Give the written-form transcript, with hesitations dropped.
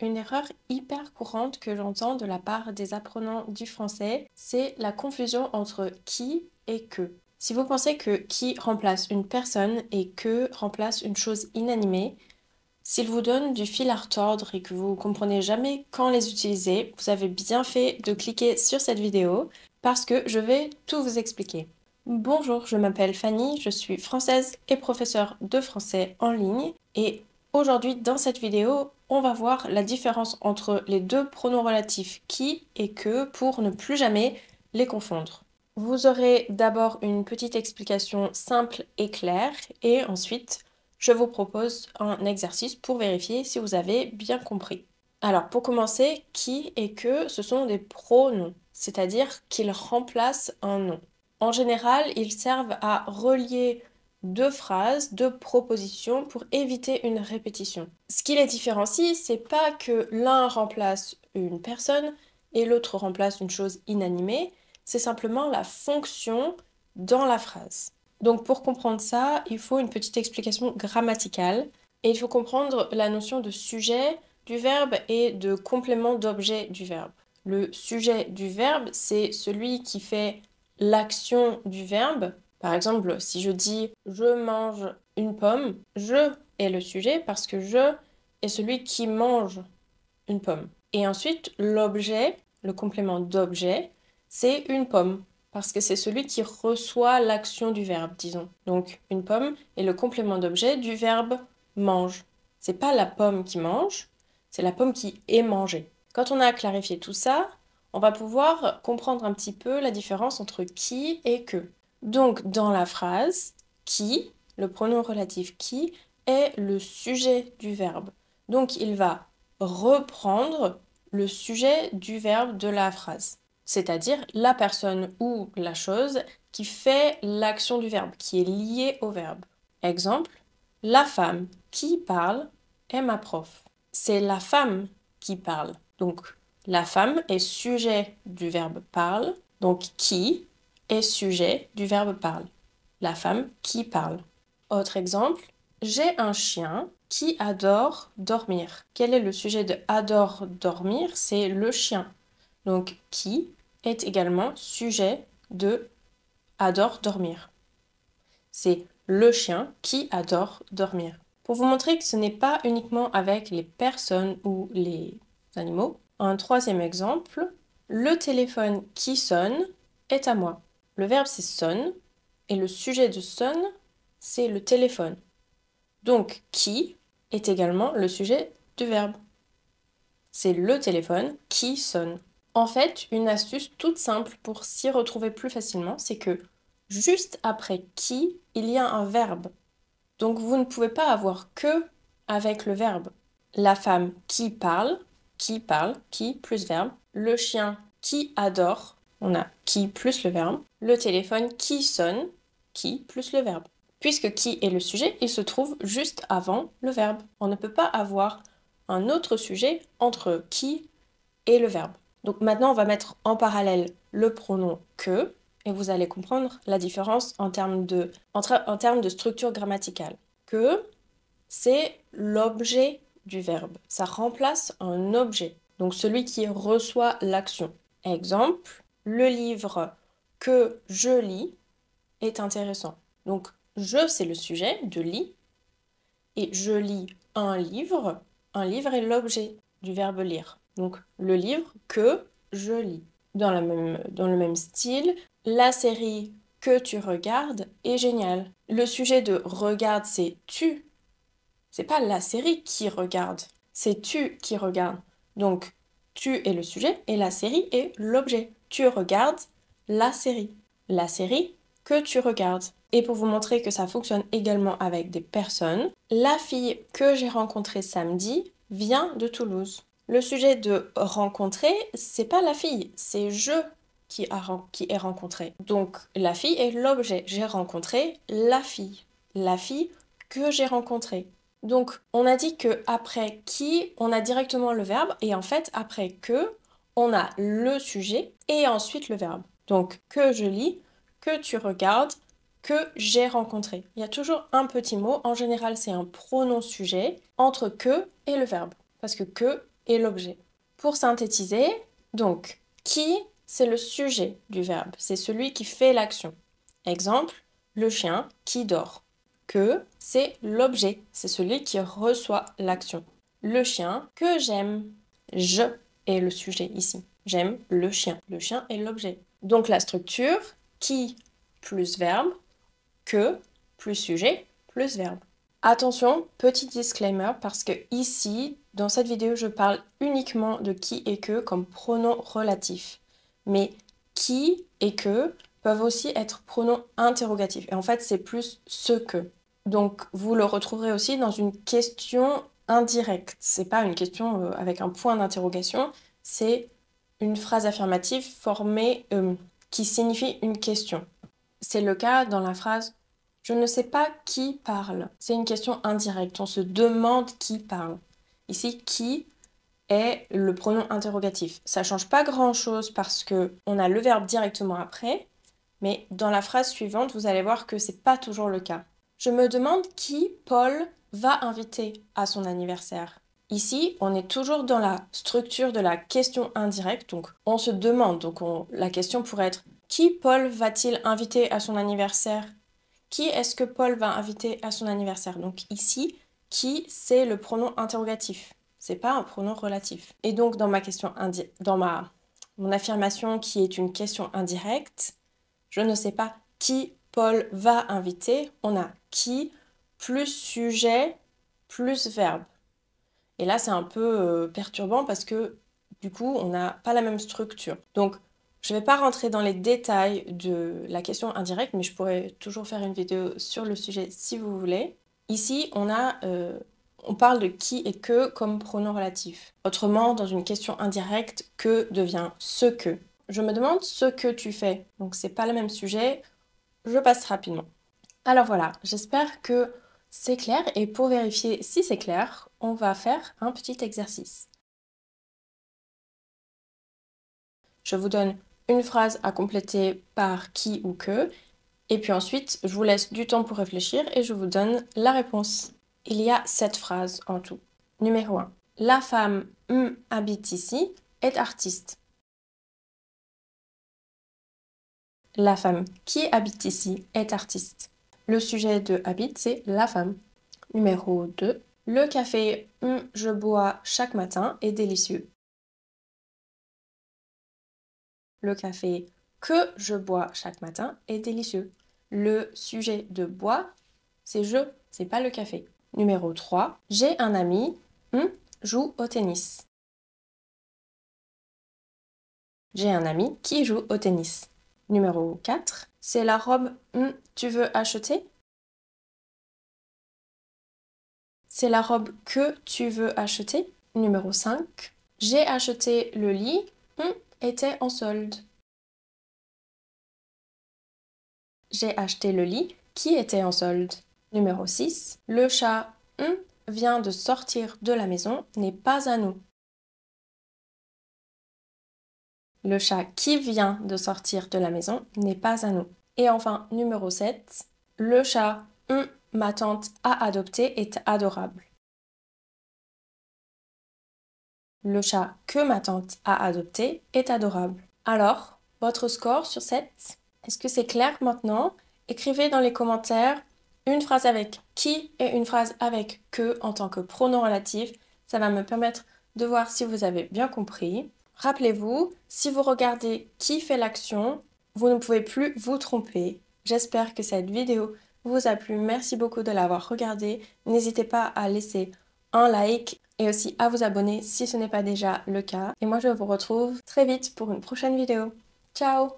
Une erreur hyper courante que j'entends de la part des apprenants du français, c'est la confusion entre qui et que. Si vous pensez que qui remplace une personne et que remplace une chose inanimée, s'il vous donne du fil à retordre et que vous comprenez jamais quand les utiliser, vous avez bien fait de cliquer sur cette vidéo parce que je vais tout vous expliquer. Bonjour, je m'appelle Fanny, je suis française et professeure de français en ligne et aujourd'hui dans cette vidéo, on va voir la différence entre les deux pronoms relatifs qui et que pour ne plus jamais les confondre. Vous aurez d'abord une petite explication simple et claire et ensuite je vous propose un exercice pour vérifier si vous avez bien compris. Alors pour commencer, qui et que, ce sont des pronoms, c'est-à-dire qu'ils remplacent un nom. En général, ils servent à relier deux phrases, deux propositions pour éviter une répétition. Ce qui les différencie, c'est pas que l'un remplace une personne et l'autre remplace une chose inanimée, c'est simplement la fonction dans la phrase. Donc pour comprendre ça, il faut une petite explication grammaticale et il faut comprendre la notion de sujet du verbe et de complément d'objet du verbe. Le sujet du verbe, c'est celui qui fait l'action du verbe. Par exemple, si je dis je mange une pomme, je est le sujet parce que je est celui qui mange une pomme. Et ensuite, l'objet, le complément d'objet, c'est une pomme parce que c'est celui qui reçoit l'action du verbe, disons. Donc, une pomme est le complément d'objet du verbe mange. C'est pas la pomme qui mange, c'est la pomme qui est mangée. Quand on a clarifié tout ça, on va pouvoir comprendre un petit peu la différence entre qui et que. Donc, dans la phrase, qui, le pronom relatif qui, est le sujet du verbe. Donc, il va reprendre le sujet du verbe de la phrase, c'est-à-dire la personne ou la chose qui fait l'action du verbe, qui est liée au verbe. Exemple, la femme qui parle est ma prof. C'est la femme qui parle. Donc, la femme est sujet du verbe parle, donc qui est sujet du verbe parle. La femme qui parle. Autre exemple, j'ai un chien qui adore dormir. Quel est le sujet de adore dormir? C'est le chien. Donc, qui est également sujet de adore dormir. C'est le chien qui adore dormir. Pour vous montrer que ce n'est pas uniquement avec les personnes ou les animaux, un troisième exemple, le téléphone qui sonne est à moi. Le verbe c'est sonne et le sujet de sonne c'est le téléphone. Donc, qui est également le sujet du verbe. C'est le téléphone qui sonne. En fait, une astuce toute simple pour s'y retrouver plus facilement, c'est que juste après qui, il y a un verbe. Donc, vous ne pouvez pas avoir que avec le verbe. La femme qui parle, qui plus verbe. Le chien qui adore, on a qui plus le verbe. Le téléphone qui sonne, qui plus le verbe. Puisque qui est le sujet, il se trouve juste avant le verbe. On ne peut pas avoir un autre sujet entre qui et le verbe. Donc maintenant, on va mettre en parallèle le pronom que, et vous allez comprendre la différence en termes de structure grammaticale. Que, c'est l'objet du verbe. Ça remplace un objet, donc celui qui reçoit l'action. Exemple, le livre que je lis est intéressant. Donc, je, c'est le sujet de lis, et je lis un livre. Un livre est l'objet du verbe lire. Donc, le livre que je lis. Dans le même style, la série que tu regardes est géniale. Le sujet de regarde, c'est tu. C'est pas la série qui regarde, c'est tu qui regarde. Donc, tu est le sujet et la série est l'objet. Tu regardes la série. La série que tu regardes. Et pour vous montrer que ça fonctionne également avec des personnes, la fille que j'ai rencontrée samedi vient de Toulouse. Le sujet de rencontrer, c'est pas la fille, c'est je qui est rencontré. Donc la fille est l'objet. J'ai rencontré la fille. La fille que j'ai rencontrée. Donc on a dit que après qui, on a directement le verbe et en fait après que, on a le sujet et ensuite le verbe. Donc que je lis, que tu regardes, que j'ai rencontré. Il y a toujours un petit mot, en général c'est un pronom sujet, entre que et le verbe. Parce que et l'objet. Pour synthétiser, donc, qui, c'est le sujet du verbe, c'est celui qui fait l'action. Exemple, le chien qui dort. Que, c'est l'objet, c'est celui qui reçoit l'action. Le chien que j'aime. Je est le sujet ici. J'aime le chien. Le chien est l'objet. Donc la structure, qui plus verbe, que plus sujet plus verbe. Attention, petit disclaimer, parce que ici, dans cette vidéo, je parle uniquement de qui et que comme pronoms relatifs. Mais qui et que peuvent aussi être pronoms interrogatifs. Et en fait, c'est plus ce que. Donc, vous le retrouverez aussi dans une question indirecte. C'est pas une question avec un point d'interrogation, c'est une phrase affirmative formée qui signifie une question. C'est le cas dans la phrase « Je ne sais pas qui parle ». C'est une question indirecte, on se demande qui parle. Ici, qui est le pronom interrogatif. Ça ne change pas grand-chose parce qu'on a le verbe directement après, mais dans la phrase suivante, vous allez voir que ce n'est pas toujours le cas. Je me demande qui Paul va inviter à son anniversaire. Ici, on est toujours dans la structure de la question indirecte, donc on se demande, donc la question pourrait être « Qui Paul va-t-il inviter à son anniversaire ?» Qui est-ce que Paul va inviter à son anniversaire? Donc ici, qui, c'est le pronom interrogatif. C'est pas un pronom relatif. Et donc dans ma question mon affirmation qui est une question indirecte, je ne sais pas qui Paul va inviter. On a qui plus sujet plus verbe. Et là, c'est un peu perturbant parce que du coup, on n'a pas la même structure. Donc, je ne vais pas rentrer dans les détails de la question indirecte, mais je pourrais toujours faire une vidéo sur le sujet si vous voulez. Ici, on parle de qui et que comme pronom relatif. Autrement, dans une question indirecte, que devient ce que. Je me demande ce que tu fais. Donc, c'est pas le même sujet. Je passe rapidement. Alors voilà, j'espère que c'est clair. Et pour vérifier si c'est clair, on va faire un petit exercice. Je vous donne une phrase à compléter par qui ou que, et puis ensuite, je vous laisse du temps pour réfléchir et je vous donne la réponse. Il y a 7 phrases en tout. Numéro 1. La femme habite ici est artiste. La femme qui habite ici est artiste. Le sujet de habite, c'est la femme. Numéro 2. Le café je bois chaque matin est délicieux. Le café que je bois chaque matin est délicieux. Le sujet de bois, c'est je, c'est pas le café. Numéro 3. J'ai un ami joue au tennis. J'ai un ami qui joue au tennis. Numéro 4. C'est la robe tu veux acheter? C'est la robe que tu veux acheter. Numéro 5. J'ai acheté le lit était en solde. J'ai acheté le lit qui était en solde. Numéro 6. Le chat vient de sortir de la maison n'est pas à nous. Le chat qui vient de sortir de la maison n'est pas à nous. Et enfin, numéro 7. Le chat ma tante a adopté est adorable. Le chat que ma tante a adopté est adorable. Alors, votre score sur 7? Est-ce que c'est clair maintenant? Écrivez dans les commentaires une phrase avec qui et une phrase avec que en tant que pronom relatif. Ça va me permettre de voir si vous avez bien compris. Rappelez-vous, si vous regardez qui fait l'action, vous ne pouvez plus vous tromper. J'espère que cette vidéo vous a plu. Merci beaucoup de l'avoir regardée. N'hésitez pas à laisser un like et aussi à vous abonner si ce n'est pas déjà le cas. Et moi, je vous retrouve très vite pour une prochaine vidéo. Ciao!